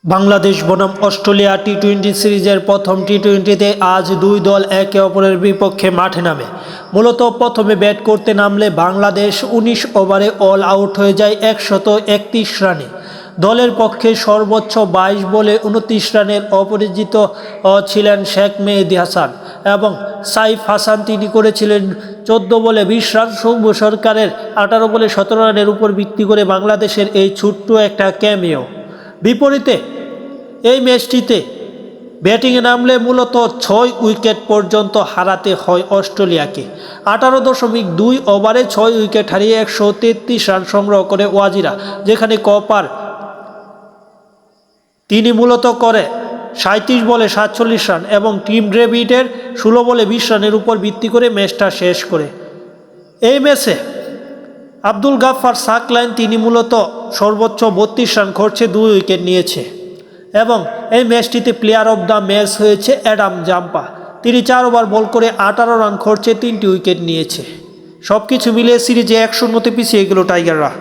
বাংলাদেশ বনাম অস্ট্রেলিয়া টি-20 সিরিজের প্রথম টি-20তে আজ দুই দল একে অপরের বিপক্ষে মাঠে নামে। মূলত প্রথমে ব্যাট করতে নামলে বাংলাদেশ ১৯ ওভারে অল আউট হয়ে যায় ১৩১ রানে। দলের পক্ষে সর্বোচ্চ ২২ বলে ২৯ রানের অপরাজিত ছিলেন শেখ মেহেদী হাসান এবং সাইফ হাসান। তিনি করেছিলেন ১৪ বলে ২০ রান। সৌম্য সরকারের ১৮ বলে ১৭ রানের উপর ভিত্তি করে বাংলাদেশের এই ছোট্ট একটা ক্যামিও। বিপরীতে এই ম্যাচটিতে ব্যাটিংয়ে নামলে মূলত ৬ উইকেট পর্যন্ত হারাতে হয় অস্ট্রেলিয়াকে। ১৮.২ ওভারে ৬ উইকেট হারিয়ে ১৩৩ রান সংগ্রহ করে ওয়াজিরা, যেখানে কপার তিনি মূলত করে ৩৭ বলে ৪৭ রান এবং টিম ডেভিডের ১৬ বলে ২০ রানের উপর ভিত্তি করে ম্যাচটা শেষ করে। এই ম্যাচে আব্দুল গাফফার সাকলাইন তিনি মূলত সর্বোচ্চ ৩২ রান খরচে ২ উইকেট নিয়েছে এবং এই ম্যাচটিতে প্লেয়ার অব দ্য ম্যাচ হয়েছে অ্যাডাম জাম্পা। তিনি ৪ ওভার বল করে ১৮ রান খরচে ৩টি উইকেট নিয়েছে। সব কিছু মিলিয়ে সিরিজে ১-০তে পিছিয়ে গেল টাইগাররা।